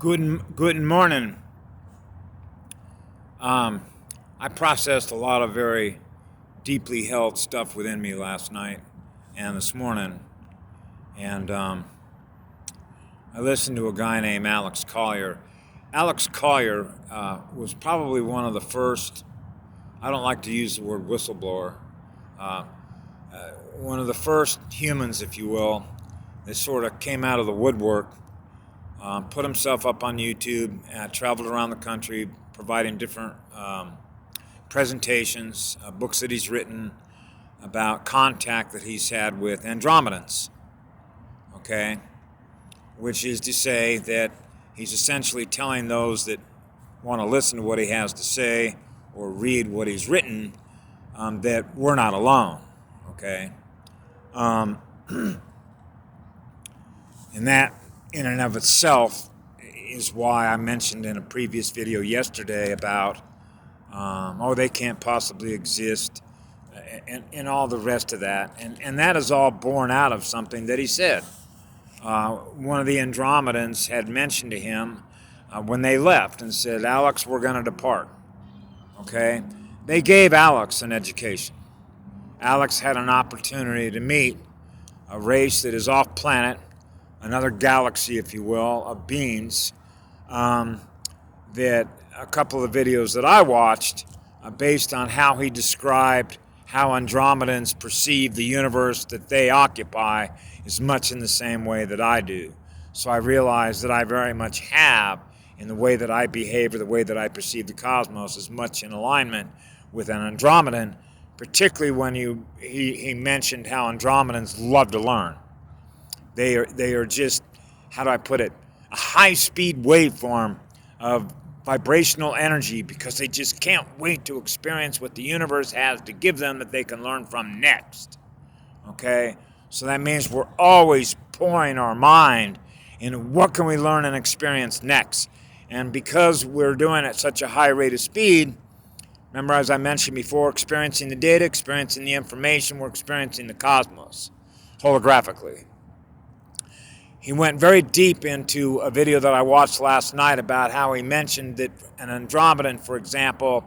Good morning. I processed a lot of very deeply held stuff within me last night and this morning, and I listened to a guy named Alex Collier. Alex Collier was probably one of the first. I don't like to use the word whistleblower. One of the first humans, if you will, that sort of came out of the woodwork. Put himself up on YouTube, traveled around the country, providing different presentations, books that he's written about contact that he's had with Andromedans, okay? Which is to say that he's essentially telling those that want to listen to what he has to say or read what he's written that we're not alone, okay? And that in and of itself is why I mentioned in a previous video yesterday about, they can't possibly exist, and all the rest of that. And that is all born out of something that he said. One of the Andromedans had mentioned to him when they left and said, Alex, we're going to depart. Okay? They gave Alex an education. Alex had an opportunity to meet a race that is off planet, another galaxy, if you will, of beings that a couple of videos that I watched based on how he described how Andromedans perceive the universe that they occupy is much in the same way that I do. So I realized that I very much have, in the way that I behave or the way that I perceive the cosmos, is much in alignment with an Andromedan, particularly when he mentioned how Andromedans love to learn. They are just, how do I put it, a high-speed waveform of vibrational energy because they just can't wait to experience what the universe has to give them that they can learn from next. Okay? So that means we're always pouring our mind into what can we learn and experience next. And because we're doing it at such a high rate of speed, remember, as I mentioned before, experiencing the data, experiencing the information, we're experiencing the cosmos holographically. He went very deep into a video that I watched last night about how he mentioned that an Andromedan, for example,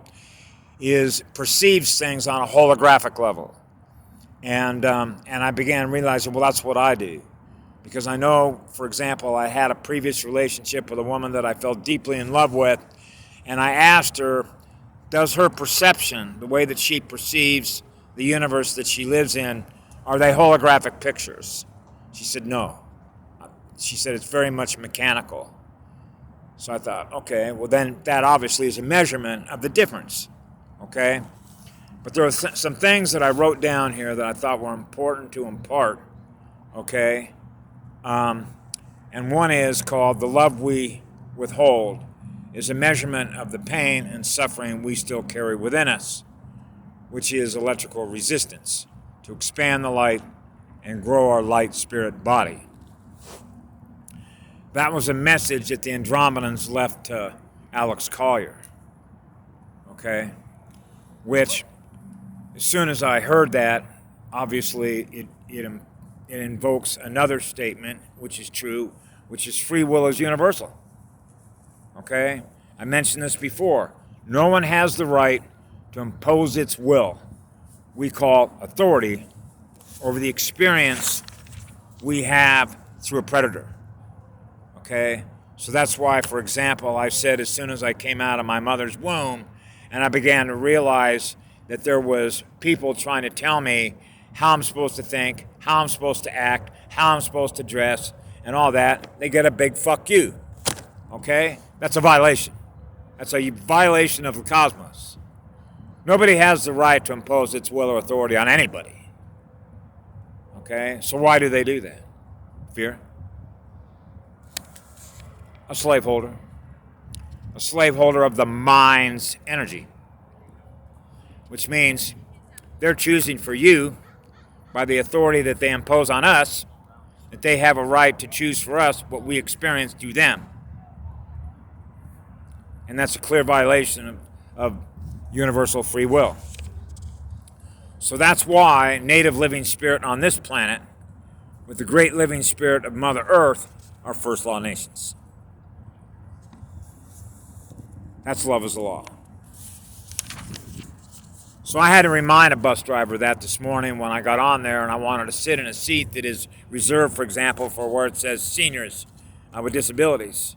perceives things on a holographic level. And I began realizing, well, that's what I do. Because I know, for example, I had a previous relationship with a woman that I fell deeply in love with, and I asked her, does her perception, the way that she perceives the universe that she lives in, are they holographic pictures? She said, no. She said it's very much mechanical. So I thought, okay, well then that obviously is a measurement of the difference, okay? But there are some things that I wrote down here that I thought were important to impart, okay? And one is called the love we withhold is a measurement of the pain and suffering we still carry within us, which is electrical resistance, to expand the light and grow our light spirit body. That was a message that the Andromedans left to Alex Collier, okay? Which, as soon as I heard that, obviously it invokes another statement, which is true, which is free will is universal, okay? I mentioned this before. No one has the right to impose its will, we call authority, over the experience we have through a predator. Okay, so that's why, for example, I said as soon as I came out of my mother's womb and I began to realize that there was people trying to tell me how I'm supposed to think, how I'm supposed to act, how I'm supposed to dress, and all that, they get a big fuck you. Okay? That's a violation. That's a violation of the cosmos. Nobody has the right to impose its will or authority on anybody. Okay? So why do they do that? Fear? A slaveholder of the mind's energy, which means they're choosing for you, by the authority that they impose on us, that they have a right to choose for us what we experience through them. And that's a clear violation of universal free will. So that's why native living spirit on this planet, with the great living spirit of Mother Earth, are first law nations. That's love is the law. So I had to remind a bus driver that this morning when I got on there, and I wanted to sit in a seat that is reserved, for example, for where it says seniors with disabilities.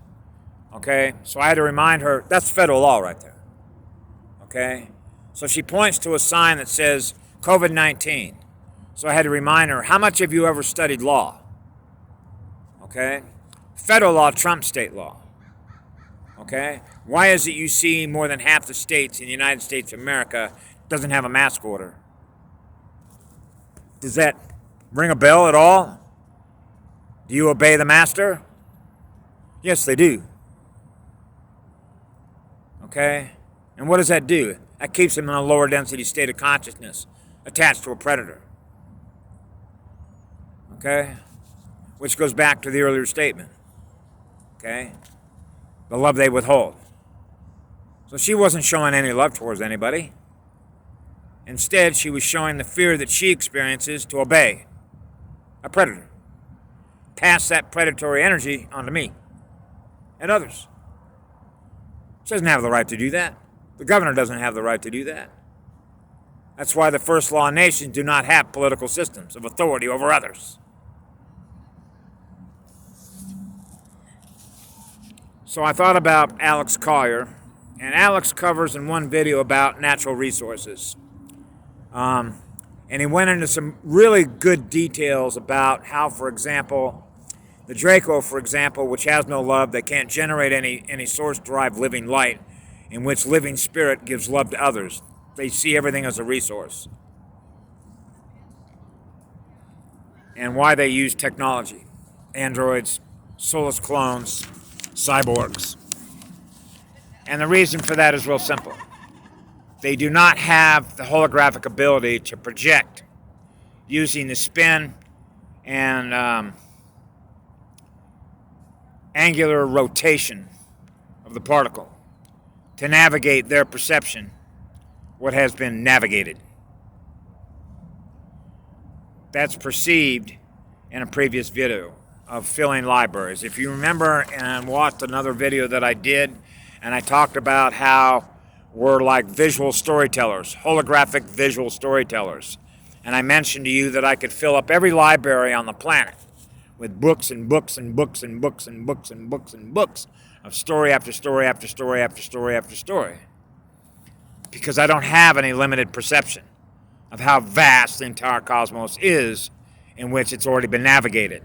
Okay? So I had to remind her, that's federal law right there. Okay? So she points to a sign that says COVID-19. So I had to remind her, how much have you ever studied law? Okay? Federal law trumps state law. Okay? Why is it you see more than half the states in the United States of America doesn't have a mask order? Does that ring a bell at all? Do you obey the master? Yes, they do. Okay? And what does that do? That keeps them in a lower density state of consciousness, attached to a predator. Okay? Which goes back to the earlier statement. Okay? The love they withhold. So she wasn't showing any love towards anybody. Instead, she was showing the fear that she experiences to obey a predator. Pass that predatory energy onto me and others. She doesn't have the right to do that. The governor doesn't have the right to do that. That's why the first law nations do not have political systems of authority over others. So I thought about Alex Collier, and Alex covers in one video about natural resources. And he went into some really good details about how, for example, the Draco, for example, which has no love, they can't generate any source-derived living light in which living spirit gives love to others. They see everything as a resource. And why they use technology. Androids, soulless clones, cyborgs. And the reason for that is real simple. They do not have the holographic ability to project using the spin and angular rotation of the particle to navigate their perception what has been navigated. That's perceived in a previous video of filling libraries. If you remember and watched another video that I did, and I talked about how we're like visual storytellers, holographic visual storytellers. And I mentioned to you that I could fill up every library on the planet with books and books and books and books and books and books and books of story after story after story after story after story. Because I don't have any limited perception of how vast the entire cosmos is in which it's already been navigated.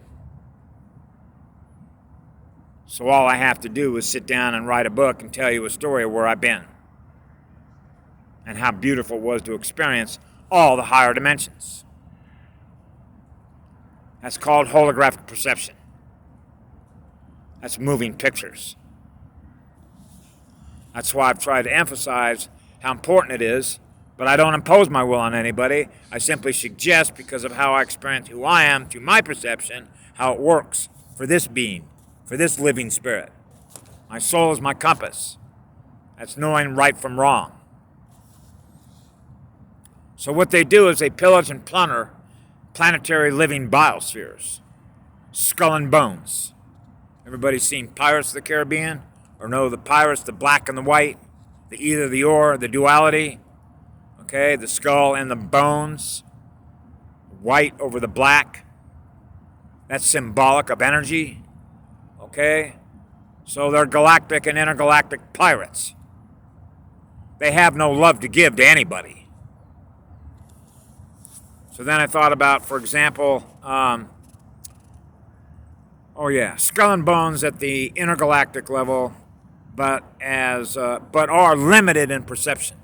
So all I have to do is sit down and write a book and tell you a story of where I've been and how beautiful it was to experience all the higher dimensions. That's called holographic perception. That's moving pictures. That's why I've tried to emphasize how important it is, but I don't impose my will on anybody. I simply suggest, because of how I experience who I am through my perception, how it works for this being, for this living spirit. My soul is my compass. That's knowing right from wrong. So what they do is they pillage and plunder planetary living biospheres. Skull and bones. Everybody seen Pirates of the Caribbean? Or know the pirates, the black and the white? The either, the or, the duality? Okay, the skull and the bones. White over the black. That's symbolic of energy. Okay? So they're galactic and intergalactic pirates. They have no love to give to anybody. So then I thought about, for example, skull and bones at the intergalactic level, but are limited in perception.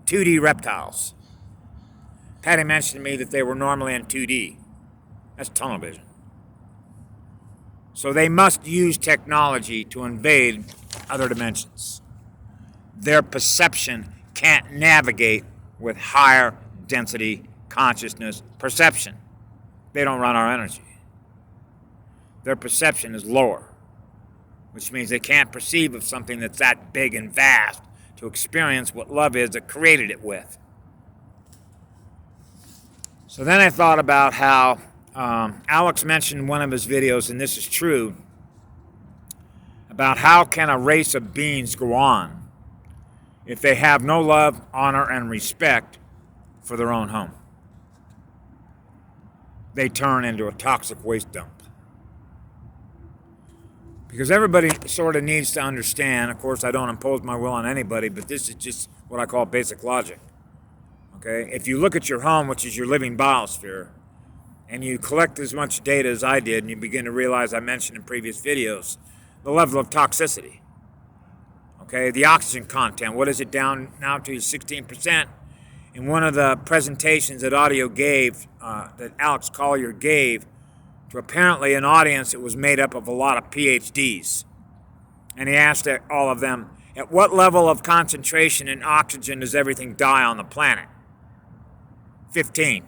2D reptiles. Patty mentioned to me that they were normally in 2D. That's tunnel vision. So they must use technology to invade other dimensions. Their perception can't navigate with higher density consciousness perception. They don't run our energy. Their perception is lower, which means they can't perceive of something that's that big and vast to experience what love is that created it with. So then I thought about how Alex mentioned in one of his videos, and this is true, about how can a race of beings go on if they have no love, honor, and respect for their own home. They turn into a toxic waste dump. Because everybody sort of needs to understand, of course I don't impose my will on anybody, but this is just what I call basic logic. Okay? If you look at your home, which is your living biosphere, and you collect as much data as I did, and you begin to realize, I mentioned in previous videos, the level of toxicity. Okay, the oxygen content, what is it down now to? 16%. In one of the presentations that Audio gave, that Alex Collier gave, to apparently an audience that was made up of a lot of PhDs. And he asked all of them, at what level of concentration in oxygen does everything die on the planet? 15.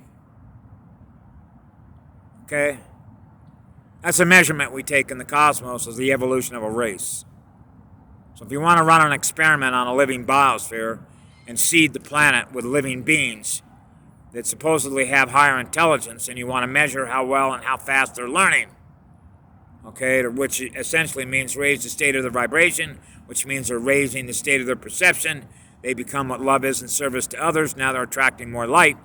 Okay? That's a measurement we take in the cosmos as the evolution of a race. So if you want to run an experiment on a living biosphere and seed the planet with living beings that supposedly have higher intelligence, and you want to measure how well and how fast they're learning, okay, which essentially means raise the state of their vibration, which means they're raising the state of their perception. They become what love is in service to others. Now they're attracting more light.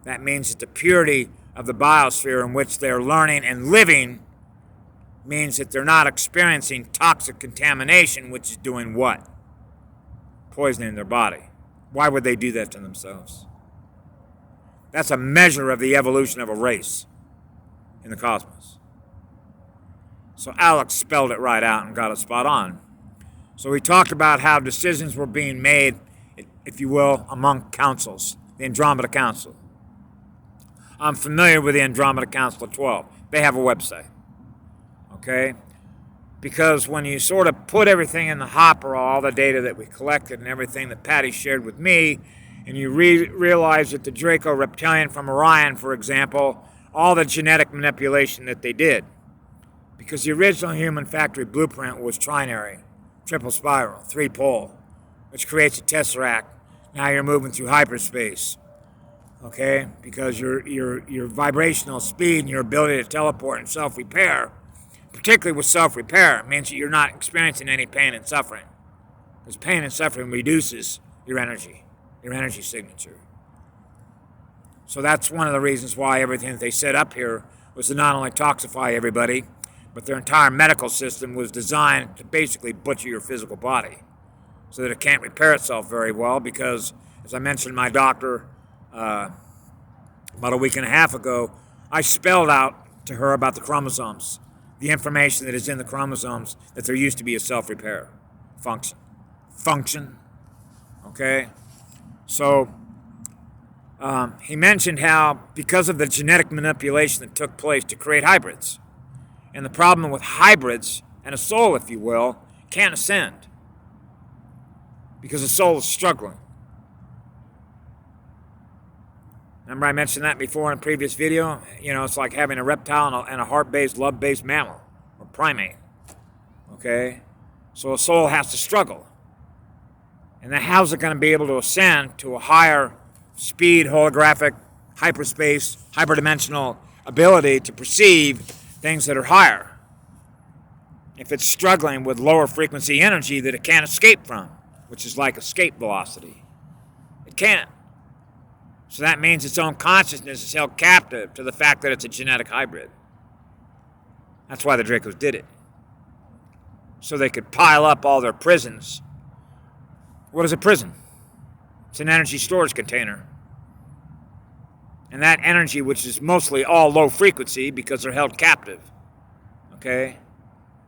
That means that the purity of the biosphere in which they're learning and living means that they're not experiencing toxic contamination, which is doing what? Poisoning their body. Why would they do that to themselves? That's a measure of the evolution of a race in the cosmos. So Alex spelled it right out and got it spot on. So we talked about how decisions were being made, if you will, among councils, the Andromeda Council. I'm familiar with the Andromeda Council of 12. They have a website. Okay? Because when you sort of put everything in the hopper, all the data that we collected and everything that Patty shared with me, and you realize that the Draco reptilian from Orion, for example, all the genetic manipulation that they did. Because the original human factory blueprint was trinary, triple spiral, three-pole, which creates a tesseract. Now you're moving through hyperspace. Okay? Because your vibrational speed and your ability to teleport and self-repair, particularly with self-repair, means that you're not experiencing any pain and suffering. Because pain and suffering reduces your energy signature. So that's one of the reasons why everything that they set up here was to not only toxify everybody, but their entire medical system was designed to basically butcher your physical body so that it can't repair itself very well because, as I mentioned to my doctor about a week and a half ago, I spelled out to her about the chromosomes, the information that is in the chromosomes, that there used to be a self-repair function. Okay? So he mentioned how because of the genetic manipulation that took place to create hybrids, and the problem with hybrids and a soul, if you will, can't ascend because the soul is struggling. Remember I mentioned that before in a previous video? You know, it's like having a reptile and a heart-based, love-based mammal or primate. Okay? So a soul has to struggle. And then how's it going to be able to ascend to a higher speed, holographic, hyperspace, hyperdimensional ability to perceive things that are higher if it's struggling with lower frequency energy that it can't escape from, which is like escape velocity? It can't. So that means its own consciousness is held captive to the fact that it's a genetic hybrid. That's why the Dracos did it. So they could pile up all their prisons. What is a prison? It's an energy storage container. And that energy, which is mostly all low frequency because they're held captive, okay,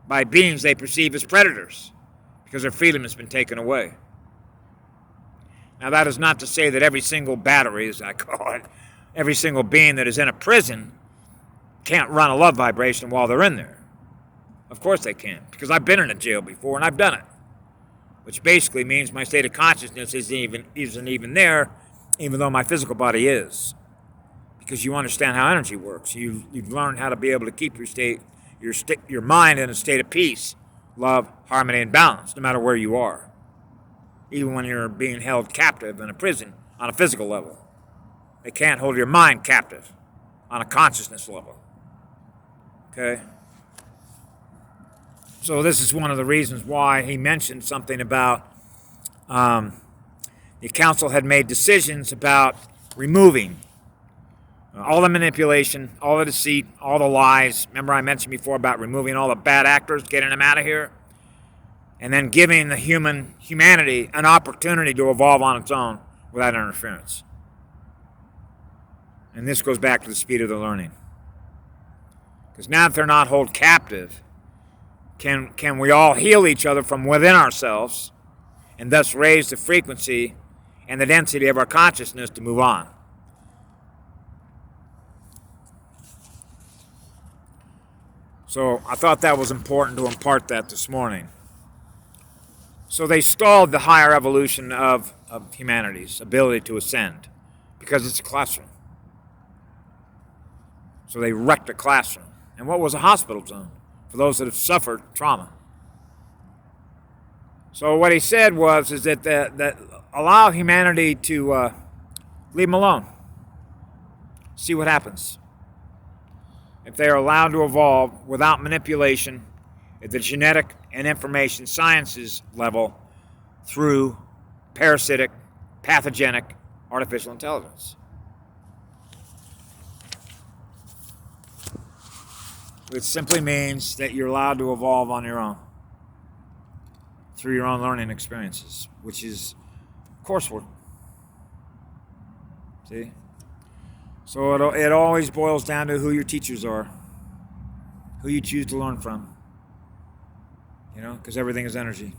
by beings they perceive as predators because their freedom has been taken away. Now, that is not to say that every single battery, as I call it, every single being that is in a prison can't run a love vibration while they're in there. Of course they can, because I've been in a jail before and I've done it. Which basically means my state of consciousness isn't even there, even though my physical body is. Because you understand how energy works. You've learned how to be able to keep your mind in a state of peace, love, harmony, and balance, no matter where you are. Even when you're being held captive in a prison on a physical level. They can't hold your mind captive on a consciousness level. Okay? So this is one of the reasons why he mentioned something about the council had made decisions about removing all the manipulation, all the deceit, all the lies. Remember I mentioned before about removing all the bad actors, getting them out of here, and then giving the humanity an opportunity to evolve on its own without interference. And this goes back to the speed of the learning. Because now that they're not held captive, can we all heal each other from within ourselves and thus raise the frequency and the density of our consciousness to move on? So I thought that was important to impart that this morning. So they stalled the higher evolution of humanity's ability to ascend because it's a classroom. So they wrecked a classroom. And what was a hospital zone for those that have suffered trauma? So what he said is that allow humanity to leave them alone. See what happens. If they are allowed to evolve without manipulation at the genetic and information sciences level through parasitic, pathogenic artificial intelligence. It simply means that you're allowed to evolve on your own through your own learning experiences, which is coursework. See? So it always boils down to who your teachers are, who you choose to learn from. You know, because everything is energy.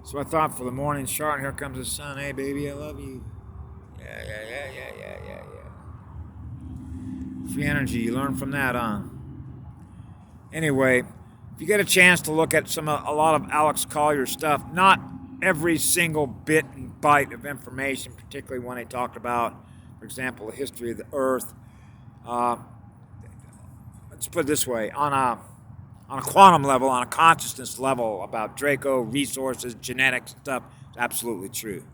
So I thought for the morning chart, here comes the sun. Hey, baby, I love you. Yeah. Free energy, you learn from that, huh? Anyway, if you get a chance to look at a lot of Alex Collier's stuff, not every single bit and byte of information, particularly when he talked about, for example, the history of the Earth. Let's put it this way: on a quantum level, on a consciousness level, about Draco, resources, genetics, stuff, it's absolutely true.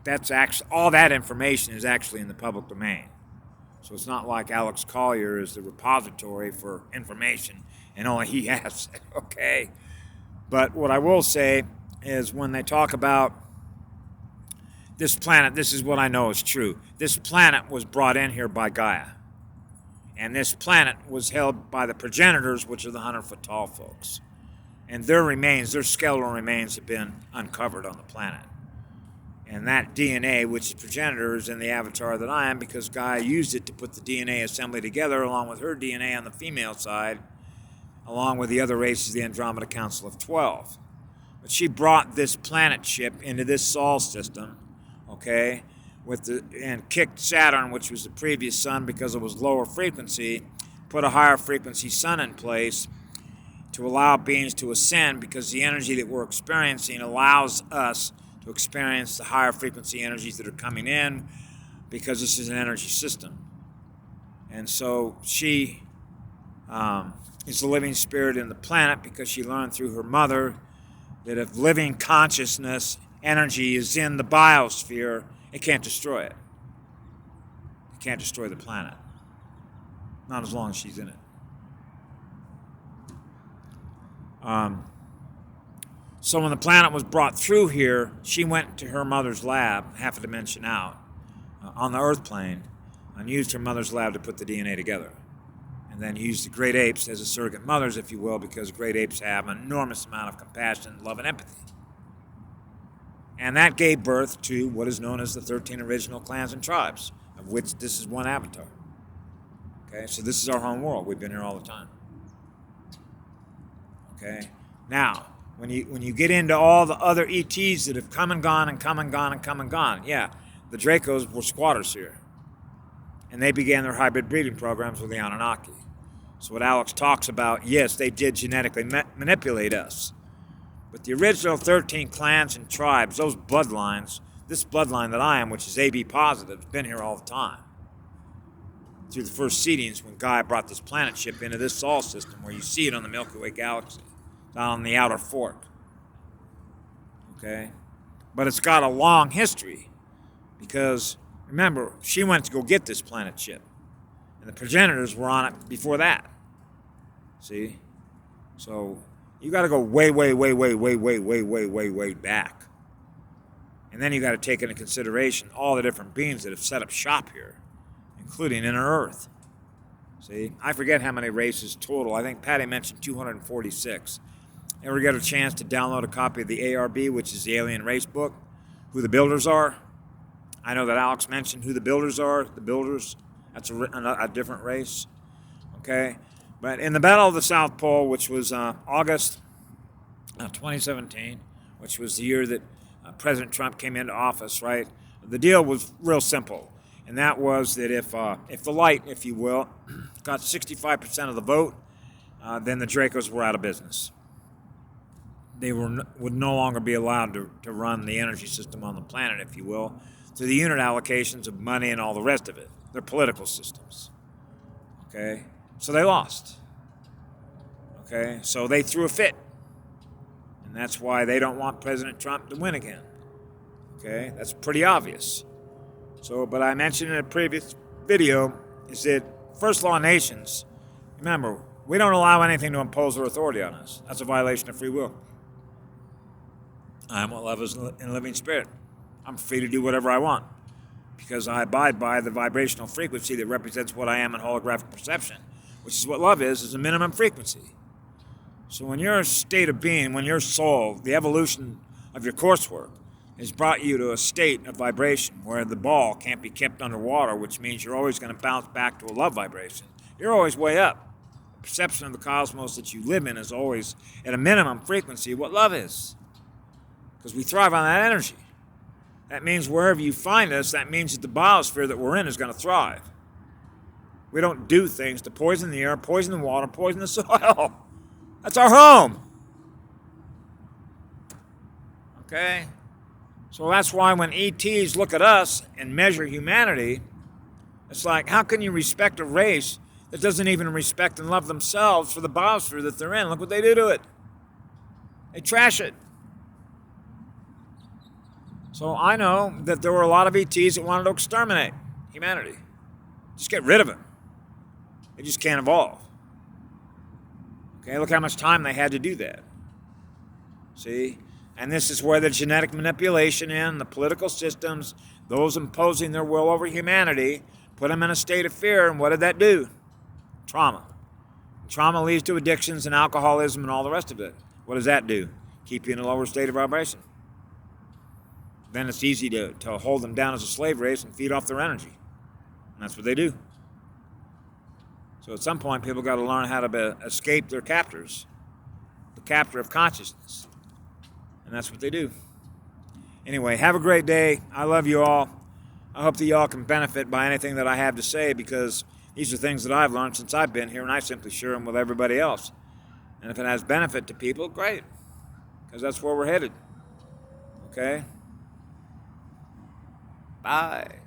That's actually all that information is actually in the public domain. So it's not like Alex Collier is the repository for information and only he has it, okay? But what I will say is when they talk about this planet, this is what I know is true. This planet was brought in here by Gaia. And this planet was held by the progenitors, which are the 100-foot tall folks. And their skeletal remains have been uncovered on the planet. And that DNA, which is progenitor, is in the avatar that I am because Gaia used it to put the DNA assembly together along with her DNA on the female side, along with the other races, the Andromeda Council of 12. But she brought this planet ship into this Sol system, okay, and kicked Saturn, which was the previous sun because it was lower frequency, put a higher frequency sun in place to allow beings to ascend because the energy that we're experiencing allows us to experience the higher frequency energies that are coming in because this is an energy system. And so she is the living spirit in the planet because she learned through her mother that if living consciousness energy is in the biosphere, it can't destroy it. It can't destroy the planet. Not as long as she's in it. So when the planet was brought through here, she went to her mother's lab, half a dimension out, on the Earth plane, and used her mother's lab to put the DNA together. And then used the great apes as a surrogate mothers, if you will, because great apes have an enormous amount of compassion, love, and empathy. And that gave birth to what is known as the 13 original clans and tribes, of which this is one avatar. Okay, so this is our home world. We've been here all the time. Okay, now, when you get into all the other ETs that have come and gone and come and gone and come and gone, yeah, the Dracos were squatters here. And they began their hybrid breeding programs with the Anunnaki. So what Alex talks about, yes, they did genetically manipulate us. But the original 13 clans and tribes, those bloodlines, this bloodline that I am, which is AB positive, has been here all the time. Through the first seedings when Gaia brought this planet ship into this Sol system, where you see it on the Milky Way galaxy, down on the outer fork. Okay? But it's got a long history because, remember, she went to go get this planet ship. And And the progenitors were on it before that. See? So you got to go way back. And then you got to take into consideration all the different beings that have set up shop here, including inner Earth. See? I forget how many races total. I think Patty mentioned 246. Ever get a chance to download a copy of the ARB, which is the Alien Race book, who the builders are? I know that Alex mentioned who the builders are. The builders, that's a different race. Okay? But in the Battle of the South Pole, which was August 2017, which was the year that President Trump came into office, right? The deal was real simple. And that was that if the light, if you will, got 65% of the vote, then the Dracos were out of business. They would no longer be allowed to run the energy system on the planet, if you will, through the unit allocations of money and all the rest of it. Their political systems. Okay? So they lost. Okay? So they threw a fit. And that's why they don't want President Trump to win again. Okay? That's pretty obvious. So, but I mentioned in a previous video is that first law nations, remember, we don't allow anything to impose their authority on us. That's a violation of free will. I am what love is in a living spirit. I'm free to do whatever I want because I abide by the vibrational frequency that represents what I am in holographic perception, which is what love is a minimum frequency. So when your state of being, when your soul, the evolution of your coursework has brought you to a state of vibration where the ball can't be kept underwater, which means you're always going to bounce back to a love vibration. You're always way up. The perception of the cosmos that you live in is always at a minimum frequency of what love is. Because we thrive on that energy. That means wherever you find us, that means that the biosphere that we're in is going to thrive. We don't do things to poison the air, poison the water, poison the soil. That's our home. Okay? So that's why when ETs look at us and measure humanity, it's like, how can you respect a race that doesn't even respect and love themselves for the biosphere that they're in? Look what they do to it. They trash it. So I know that there were a lot of ETs that wanted to exterminate humanity. Just get rid of it. They just can't evolve. Okay, look how much time they had to do that. See? And this is where the genetic manipulation in, the political systems, those imposing their will over humanity, put them in a state of fear. And what did that do? Trauma. Trauma leads to addictions and alcoholism and all the rest of it. What does that do? Keep you in a lower state of vibration. Then it's easy to hold them down as a slave race and feed off their energy. And that's what they do. So at some point, people got to learn how to escape their captors, the captor of consciousness. And that's what they do. Anyway, have a great day. I love you all. I hope that you all can benefit by anything that I have to say because these are things that I've learned since I've been here, and I simply share them with everybody else. And if it has benefit to people, great, because that's where we're headed. Okay? Bye.